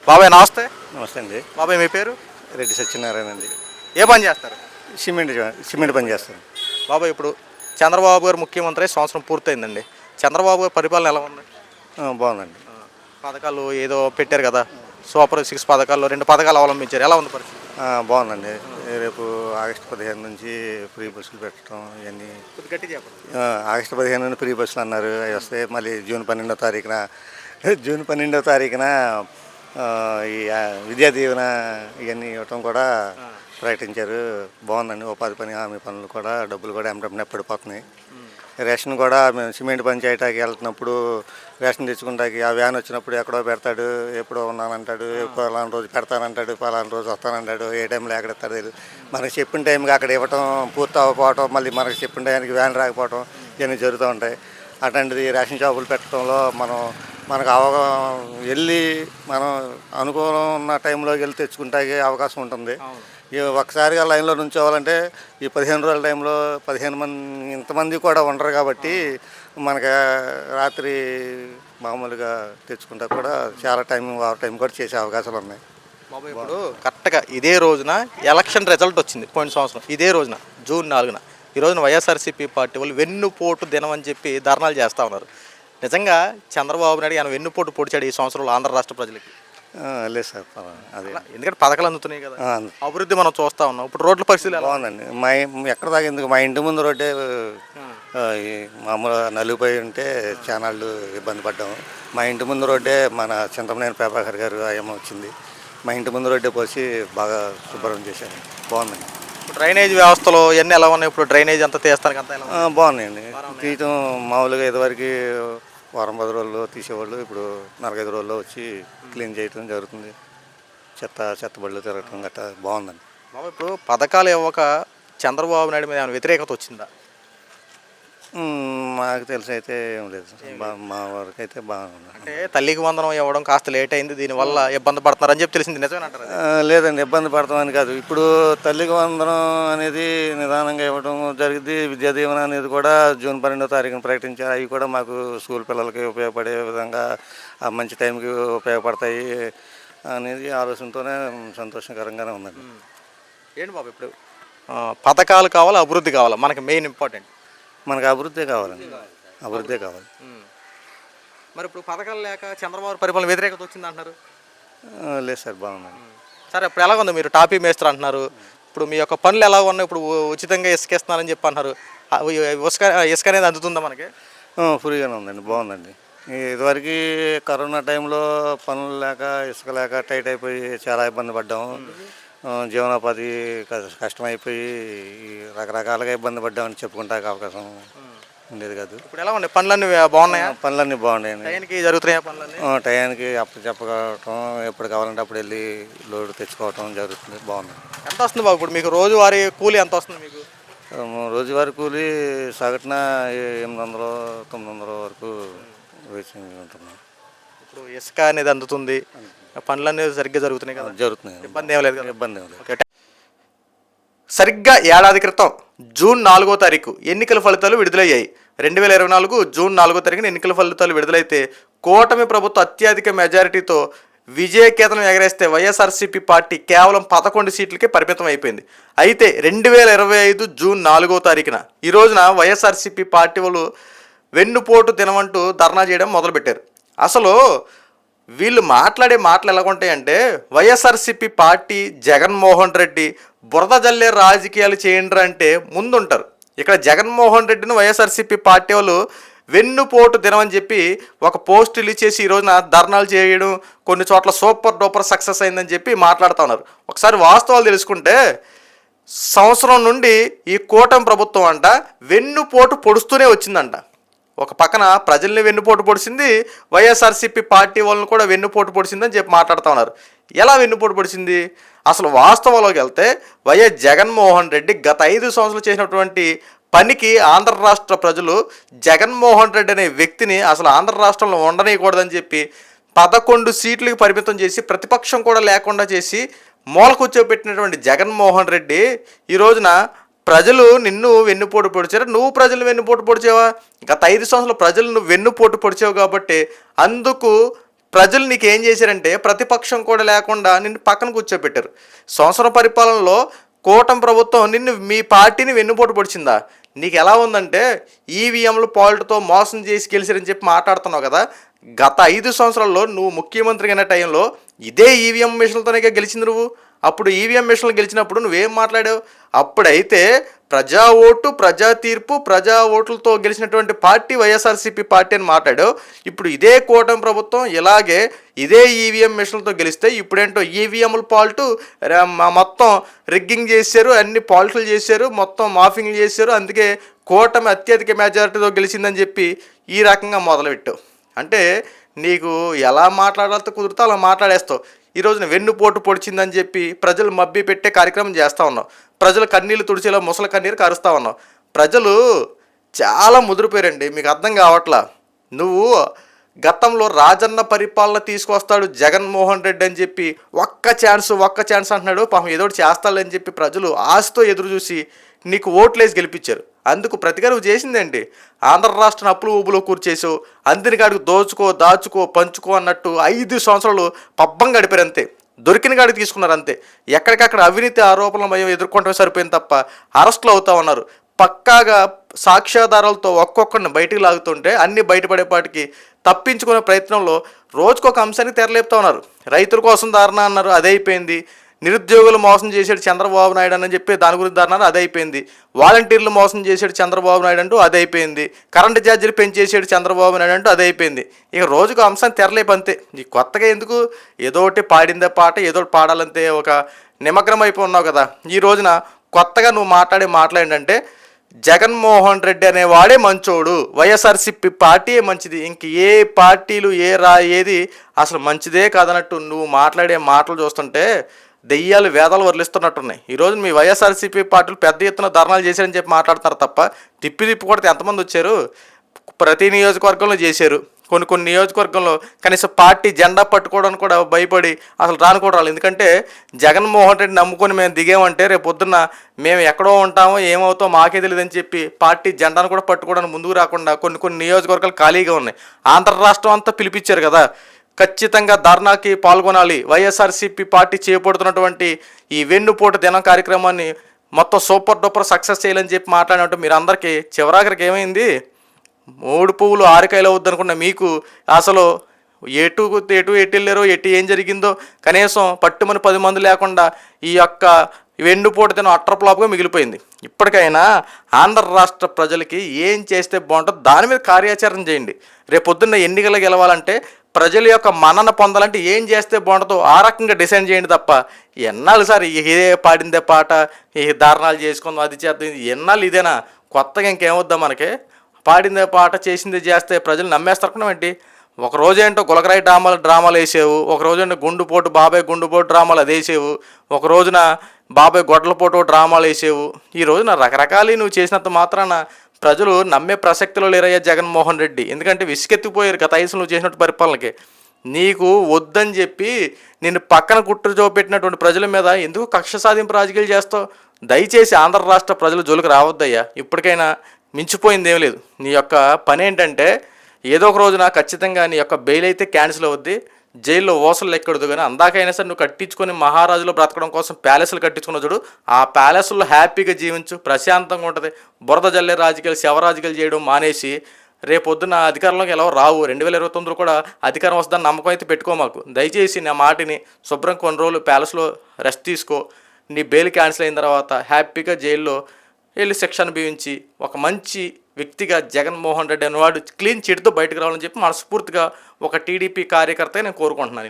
బాబాయ్ నమస్తే. నమస్తే అండి. బాబాయ్ మీ పేరు? రెడ్డి సత్యనారాయణ అండి. ఏ పని చేస్తారు? సిమెంట్ పని చేస్తాను. బాబాయ్ ఇప్పుడు చంద్రబాబు గారు ముఖ్యమంత్రి సంవత్సరం పూర్తయిందండి. చంద్రబాబు గారి పరిపాలన ఎలా ఉంది? బాగుందండి. పథకాలు ఏదో పెట్టారు కదా, సూపర్ 6 పథకాల్లో 2 పథకాలు అవలంబించారు. ఎలా ఉంది పరిస్థితి? బాగుందండి. రేపు ఆగస్టు 15 నుంచి ఫ్రీ బస్సులు పెట్టడం ఇవన్నీ. గట్టి చెప్పండి. ఆగస్టు 15 నుండి ఫ్రీ బస్సులు అన్నారు. అవి వస్తే మళ్ళీ జూన్ 12వ తారీఖున ఈ విద్యా దీవెన ఇవన్నీ ఇవ్వటం కూడా ప్రకటించారు. బాగుందండి. ఉపాధి పని హామీ పనులు కూడా డబ్బులు కూడా ఎమ్మటెమ్మటే పడిపోతున్నాయి. రేషన్ కూడా మేము సిమెంట్ పని చేయటానికి వెళ్తున్నప్పుడు రేషన్ తెచ్చుకుంటాకి ఆ వ్యాన్ వచ్చినప్పుడు ఎక్కడో పెడతాడు, ఎప్పుడో ఉన్నానంటాడు, పలానా రోజు పెడతానంటాడు, పలానా రోజు వస్తానంటాడు, ఏ టైంలో ఎక్కడ ఎత్తాడు తెలియదు. మనకు చెప్పిన టైంకి అక్కడ ఇవ్వటం పూర్తి అవ్వకపోవటం, మళ్ళీ మనకు చెప్పిన టైంకి వ్యాన్ రాకపోవటం ఇవన్నీ జరుగుతూ ఉంటాయి. అట్లాంటిది రేషన్ షాపులు పెట్టడంలో మనకు వెళ్ళి మనం అనుకూలం ఉన్న టైంలోకి వెళ్ళి తెచ్చుకుంటానికి అవకాశం ఉంటుంది. ఒకసారిగా లైన్లో నుంచోవాలంటే ఈ 15 రోజుల టైంలో 15 మంది ఇంతమంది కూడా ఉండరు కాబట్టి మనకి రాత్రి మామూలుగా తెచ్చుకుంటా కూడా చాలా టైం కూడా చేసే అవకాశాలు ఉన్నాయి. బాబాయ్ ఇప్పుడు కరెక్ట్గా ఇదే రోజున ఎలక్షన్ రిజల్ట్ వచ్చింది పోయిన సంవత్సరం. ఇదే రోజున జూన్ 4న ఈ రోజున వైఎస్ఆర్సీపీ పార్టీ వాళ్ళు వెన్నుపోటు దినం అని చెప్పి ధర్నాలు చేస్తూ ఉన్నారు. నిజంగా చంద్రబాబు నాయుడు ఆయన వెన్నుపోటు పొడిచాడు ఈ సంవత్సరంలో ఆంధ్ర రాష్ట్ర ప్రజలకి? లేదు సార్, అదే ఎందుకంటే పథకాలు అందుతున్నాయి కదా, అభివృద్ధి మనం చూస్తూ ఉన్నాం. ఇప్పుడు రోడ్ల పరిస్థితి బాగుందండి. ఎక్కడ దాకా ఎందుకు మా ఇంటి ముందు రోడ్డే మామూలు నలుగుపోయి ఉంటే చానాళ్ళు ఇబ్బంది పడ్డాము. మా ఇంటి ముందు రోడ్డే మన చింతమనేని ప్రభాకర్ గారు ఆయమ్మ వచ్చింది. మా ఇంటి ముందు రోడ్డే పోసి బాగా శుభ్రం చేశాను. బాగుందండి. డ్రైనేజ్ వ్యవస్థలో ఎన్ని ఎలా ఉన్నాయి? ఇప్పుడు డ్రైనేజ్ అంతా తీస్తానికి అంతా బాగున్నాయండి. తీయటం మామూలుగా ఇదివరకు వారం 10 రోజుల్లో తీసేవాళ్ళు, ఇప్పుడు 45 రోజుల్లో వచ్చి క్లీన్ చేయటం జరుగుతుంది. చెత్త బళ్ళు తిరగటం గట్రా బాగుందండి. ఇప్పుడు పథకాలు ఇవ్వక చంద్రబాబు నాయుడు మీద ఏమైనా వ్యతిరేకత వచ్చిందా? మాకు తెలిసి అయితే ఏం లేదు. మా వరకు అయితే బాగుంది. అంటే తల్లికి వందనం ఇవ్వడం కాస్త లేట్ అయింది, దీనివల్ల ఇబ్బంది పడుతున్నారని చెప్పి తెలిసింది, నిజమేనంటారు? లేదండి, ఇబ్బంది పడతామని కాదు. ఇప్పుడు తల్లికి వందనం అనేది నిదానంగా ఇవ్వడం జరిగింది. విద్యా దీవెన అనేది కూడా జూన్ 12వ తారీఖున ప్రకటించారు. అవి కూడా మాకు స్కూల్ పిల్లలకి ఉపయోగపడే విధంగా మంచి టైంకి ఉపయోగపడతాయి అనేది ఆలోచనతోనే సంతోషకరంగానే ఉందండి. ఏంటి బాబు ఇప్పుడు పథకాలు కావాలా, అభివృద్ధి కావాలా? మనకి మెయిన్ ఇంపార్టెంట్ మనకు అభివృద్ధి కావాలండి. అభివృద్ధి కావాలి. మరి ఇప్పుడు పథకాలు లేక చంద్రబాబు పరిపాలన వ్యతిరేకత వచ్చింది అంటున్నారు? లేదు సార్, బాగుందండి. సరే, ఇప్పుడు ఎలా ఉంది? మీరు టాపీ మేస్తారు అంటున్నారు. ఇప్పుడు మీ యొక్క పనులు ఎలా ఉన్నాయి? ఇప్పుడు ఉచితంగా ఇసుకేస్తున్నారని చెప్పి అంటున్నారు. ఇసుక అనేది అందుతుందా మనకి? ఫ్రీగానే ఉందండి, బాగుందండి. ఇదివరకు కరోనా టైంలో పనులు లేక ఇసుక లేక టైట్ అయిపోయి చాలా ఇబ్బంది పడ్డాము. జీవనోపాధి కష్టమైపోయి రకరకాలుగా ఇబ్బంది పడ్డామని చెప్పుకుంటానికి అవకాశం ఉండేది కాదు. ఇప్పుడు ఎలా ఉన్నాయి? పనులన్నీ బాగున్నాయా? పనులన్నీ బాగున్నాయండి. టైంకి జరుగుతున్నాయా పనులన్నీ? టయానికి చెప్పకపోవటం, ఎప్పుడు కావాలంటే అప్పుడు వెళ్ళి లోడ్ తెచ్చుకోవటం జరుగుతుంది. బాగుంది. ఎంత వస్తుంది బాబు ఇప్పుడు మీకు రోజువారీ కూలీ ఎంత వస్తుంది మీకు? రోజువారీ కూలీ సగటున 800-900 వరకు వేచి ఉంటున్నాం. ఇప్పుడు ఇసుక అనేది అందుతుంది, పనులు అనేది సరిగ్గా జరుగుతున్నాయి కదా? జరుగుతున్నాయి. ఇబ్బంది ఏం లేదు కదా? ఇబ్బంది ఏం లేదు. సరిగ్గా ఏడాది క్రితం జూన్ 4వ తారీఖు ఎన్నికల ఫలితాలు విడుదలయ్యాయి. 2024 జూన్ 4వ తారీఖున ఎన్నికల ఫలితాలు విడుదలైతే కూటమి ప్రభుత్వం అత్యధిక మెజారిటీతో విజయకేతనం ఎగరేస్తే వైఎస్ఆర్సీపీ పార్టీ కేవలం 11 సీట్లకే పరిమితం అయిపోయింది. అయితే 2025 జూన్ 4వ తారీఖున ఈ రోజున వైఎస్ఆర్సీపీ పార్టీ వాళ్ళు వెన్నుపోటు దినమంటూ ధర్నా చేయడం మొదలుపెట్టారు. అసలు వీళ్ళు మాట్లాడే మాటలు ఎలాగుంటాయంటే, వైఎస్ఆర్సీపీ పార్టీ జగన్మోహన్ రెడ్డి బురద జల్లే రాజకీయాలు చేయండి అంటే ముందుంటారు. ఇక్కడ జగన్మోహన్ రెడ్డిని వైఎస్ఆర్సీపీ పార్టీ వాళ్ళు వెన్నుపోటు దినం అని చెప్పి ఒక పోస్ట్ రిలీజ్ చేసి ఈ రోజున ధర్నాలు చేయడం, కొన్ని చోట్ల సూపర్ డూపర్ సక్సెస్ అయిందని చెప్పి మాట్లాడుతూ ఉన్నారు. ఒకసారి వాస్తవాలు తెలుసుకుంటే సంవత్సరం నుండి ఈ కూటమి ప్రభుత్వం అంట వెన్నుపోటు పొడుస్తూనే వచ్చిందంట. ఒక పక్కన ప్రజల్ని వెన్నుపోటు పొడిచింది, వైఎస్ఆర్సీపీ పార్టీ వాళ్ళని కూడా వెన్నుపోటు పొడిచిందని చెప్పి మాట్లాడుతూ ఉన్నారు. ఎలా వెన్నుపోటు పొడిచింది? అసలు వాస్తవంలోకి వెళ్తే వైఎస్ జగన్మోహన్ రెడ్డి గత 5 సంవత్సరాలు చేసినటువంటి పనికి ఆంధ్ర రాష్ట్ర ప్రజలు జగన్మోహన్ రెడ్డి అనే వ్యక్తిని అసలు ఆంధ్ర రాష్ట్రంలో ఉండనీయకూడదని చెప్పి 11 సీట్లకు పరిమితం చేసి ప్రతిపక్షం కూడా లేకుండా చేసి మూల కూర్చోబెట్టినటువంటి జగన్మోహన్ రెడ్డి ఈ రోజున ప్రజలు నిన్ను వెన్నుపోటు పొడిచారు, నువ్వు ప్రజలు వెన్నుపోటు పొడిచావా? గత 5 సంవత్సరాలు ప్రజలు నువ్వు వెన్నుపోటు పొడిచావు కాబట్టి అందుకు ప్రజలు నీకేం చేశారంటే ప్రతిపక్షం కూడా లేకుండా నిన్ను పక్కన కూర్చోబెట్టారు. సంవత్సరం పరిపాలనలో కూటమి ప్రభుత్వం నిన్ను మీ పార్టీని వెన్నుపోటు పొడిచిందా? నీకు ఎలా ఉందంటే ఈవీఎంలు పాలిటతో మోసం చేసి గెలిచారని చెప్పి మాట్లాడుతున్నావు కదా. గత 5 సంవత్సరాల్లో నువ్వు ముఖ్యమంత్రి అయిన టైంలో ఇదే ఈవీఎం మిషన్లతోనే గెలిచింది నువ్వు. అప్పుడు ఈవీఎం మిషన్లు గెలిచినప్పుడు నువ్వేం మాట్లాడావు? అప్పుడైతే ప్రజా ఓటు, ప్రజా తీర్పు, ప్రజా ఓట్లతో గెలిచినటువంటి పార్టీ వైఎస్ఆర్సీపీ పార్టీ అని మాట్లాడావు. ఇప్పుడు ఇదే కూటమి ప్రభుత్వం ఇలాగే ఇదే ఈవీఎం మిషన్లతో గెలిస్తే ఇప్పుడేంటో ఈవీఎంల పాల్టు మొత్తం రిగ్గింగ్ చేశారు, అన్ని పాల్టులు చేశారు, మొత్తం మాఫింగ్లు చేశారు, అందుకే కూటమి అత్యధిక మెజారిటీతో గెలిచిందని చెప్పి ఈ రకంగా మొదలుపెట్టావు. అంటే నీకు ఎలా మాట్లాడాలో కుదిరితే అలా మాట్లాడేస్తావు. ఈ రోజున వెన్నుపోటు పొడిచిందని చెప్పి ప్రజలు మభ్య పెట్టే కార్యక్రమం చేస్తూ ఉన్నావు. ప్రజలు కన్నీళ్ళు తుడిచేలా ముసలి కన్నీరు కరుస్తూ ఉన్నావు. ప్రజలు చాలా ముదిరిపోయారండి, మీకు అర్థం కావట్లా. నువ్వు గతంలో రాజన్న పరిపాలన తీసుకొస్తాడు జగన్మోహన్ రెడ్డి అని చెప్పి ఒక్క ఛాన్స్ అంటున్నాడు. పాపం ఏదో చేస్తాడని చెప్పి ప్రజలు ఆశతో ఎదురు చూసి నీకు ఓట్లేసి గెలిపించారు. అందుకు ప్రతిగా నువ్వు చేసిందేంటి? ఆంధ్ర రాష్ట్రాన్ని అప్పులు ఊబులో కూర్చేసావు. అందరి కాడికి దోచుకో, దాచుకో, పంచుకో అన్నట్టు 5 సంవత్సరాలు పబ్బం గడిపారు అంతే. దొరికిన కాడికి తీసుకున్నారు అంతే. ఎక్కడికక్కడ అవినీతి ఆరోపణలు మేము ఎదుర్కొంటమే సరిపోయింది తప్ప అరెస్టులు అవుతా ఉన్నారు. పక్కాగా సాక్ష్యాధారాలతో ఒక్కొక్కరిని బయటికి లాగుతుంటే అన్నీ బయటపడేపాటికి తప్పించుకునే ప్రయత్నంలో రోజుకొక అంశానికి తెరలేపుతా ఉన్నారు. రైతుల కోసం ధారణ అన్నారు, అదే అయిపోయింది. నిరుద్యోగులు మోసం చేసాడు చంద్రబాబు నాయుడు అని చెప్పి దాని గురించి ధారణ, అదే అయిపోయింది. వాలంటీర్లు మోసం చేసాడు చంద్రబాబు నాయుడు అంటూ అదే అయిపోయింది. కరెంటు ఛార్జీలు పెంచేసాడు చంద్రబాబు నాయుడు అంటూ అదే అయిపోయింది. ఇక రోజుకు అంశాన్ని తెరలేపు అంతే. ఈ కొత్తగా ఎందుకు? ఏదో ఒకటి పాడిందే పాట, ఏదో ఒకటి పాడాలంతే ఒక నిమగ్నం అయిపోయి ఉన్నావు కదా. ఈ రోజున కొత్తగా నువ్వు మాట్లాడేంటంటే జగన్మోహన్ రెడ్డి అనేవాడే మంచోడు, వైఎస్ఆర్సీపీ పార్టీయే మంచిది, ఇంక ఏ పార్టీలు ఏది అసలు మంచిదే కాదన్నట్టు నువ్వు మాట్లాడే మాటలు చూస్తుంటే దెయ్యాలు వేదాలు వదిలిస్తున్నట్టున్నాయి. ఈరోజు మీ వైఎస్ఆర్సీపీ పార్టీలు పెద్ద ఎత్తున ధర్నాలు చేశారని చెప్పి మాట్లాడుతున్నారు తప్ప తిప్పి కొడితే ఎంతమంది వచ్చారు? ప్రతి నియోజకవర్గంలో చేశారు. కొన్ని నియోజకవర్గంలో కనీసం పార్టీ జెండా పట్టుకోవడానికి కూడా భయపడి అసలు రానుకోవడం. ఎందుకంటే జగన్మోహన్ రెడ్డి నమ్ముకొని మేము దిగామంటే రేపు పొద్దున్న మేము ఎక్కడో ఉంటామో ఏమవుతామో మాకే తెలియదని చెప్పి పార్టీ జెండాను కూడా పట్టుకోవడానికి ముందుకు రాకుండా కొన్ని నియోజకవర్గాలు ఖాళీగా ఉన్నాయి. ఆంధ్ర రాష్ట్రం అంతా పిలిపించారు కదా, ఖచ్చితంగా ధర్నాకి పాల్గొనాలి. వైఎస్ఆర్సీపీ పార్టీ చేపడుతున్నటువంటి ఈ వెన్నుపోటు దినం కార్యక్రమాన్ని మొత్తం సూపర్ డూపర్ సక్సెస్ చేయాలని చెప్పి మాట్లాడినట్టు మీరు అందరికీ చివరాఖరికి ఏమైంది? 3 పువ్వులు 6 కాయలు అవుద్ది అనుకున్న మీకు అసలు ఎటు వెళ్ళారో ఏం జరిగిందో కనీసం పట్టుమని 10 మంది లేకుండా ఈ యొక్క వెన్నుపోటు దినం అట్రప్లాప్గా మిగిలిపోయింది. ఇప్పటికైనా ఆంధ్ర రాష్ట్ర ప్రజలకి ఏం చేస్తే బాగుంటుందో దాని మీద కార్యాచరణ చేయండి. రేపొద్దున్న ఎన్నికలు గెలవాలంటే ప్రజల యొక్క మన్నన పొందాలంటే ఏం చేస్తే బాగుంటుందో ఆ రకంగా డిసైడ్ చేయండి తప్ప ఎన్నాళ్ళు సార్ ఇదే పాడిందే పాట, ఈ ధారణాలు చేసుకుందాం అది చేద్దాం, ఎన్నాళ్ళు ఇదేనా? కొత్తగా ఇంకేమొద్దాం మనకి? పాడిందే పాట చేసిందే చేస్తే ప్రజలు నమ్మేస్తారు ఏంటి? ఒక రోజేంటో గులకరాయి డ్రామాలు వేసేవు, ఒక రోజేంటో బాబాయ్ గుండుపోటు డ్రామాలు అది వేసేవు, ఒక రోజున బాబాయ్ గొడ్లపోటు డ్రామాలు వేసేవు. ఈ రోజున రకరకాలు నువ్వు చేసినంత మాత్రాన ప్రజలు నమ్మే ప్రసక్తిలో లేరయ్యా జగన్మోహన్ రెడ్డి. ఎందుకంటే విసుకెత్తిపోయారు గత 5 నువ్వు చేసినట్టు పరిపాలనకి. నీకు వద్దని చెప్పి నిన్ను పక్కన కుట్ర చూపెట్టినటువంటి ప్రజల మీద ఎందుకు కక్ష సాధింపు రాజకీయాలు చేస్తావు? దయచేసి ఆంధ్ర రాష్ట్ర ప్రజలు జోలికి రావద్దయ్యా. ఇప్పటికైనా మించిపోయింది ఏం లేదు. నీ యొక్క పని ఏంటంటే ఏదో ఒక రోజున ఖచ్చితంగా నీ యొక్క బెయిల్ అయితే క్యాన్సిల్ అవుద్ది, జైల్లో ఓసలు ఎక్కడదు. కానీ అందాకైనా సరే నువ్వు కట్టించుకొని మహారాజులో బ్రతకడం కోసం ప్యాలెస్లు కట్టించుకున్న చూడు, ఆ ప్యాలెస్లో హ్యాపీగా జీవించు, ప్రశాంతంగా ఉంటుంది. బురద జల్లే రాజకీయాలు శవరాజకీయాలు చేయడం మానేసి రేపొద్దున అధికారంలోకి ఎలా రావు. 2029 కూడా అధికారం వస్తుందని నమ్మకం అయితే పెట్టుకో మాకు. దయచేసి నా మాటిని శుభ్రం కొన్ని రోజులు ప్యాలెస్లో రెస్ట్ తీసుకో. నీ బెయిల్ క్యాన్సిల్ అయిన తర్వాత హ్యాపీగా జైల్లో వెళ్ళి శిక్ష అనుభవించి ఒక మంచి వ్యక్తిగా జగన్మోహన్ రెడ్డి అనేవాడు క్లీన్ చిట్తో బయటకు రావాలని చెప్పి మనస్ఫూర్తిగా ఒక టీడీపీ కార్యకర్తగా నేను కోరుకుంటున్నాను.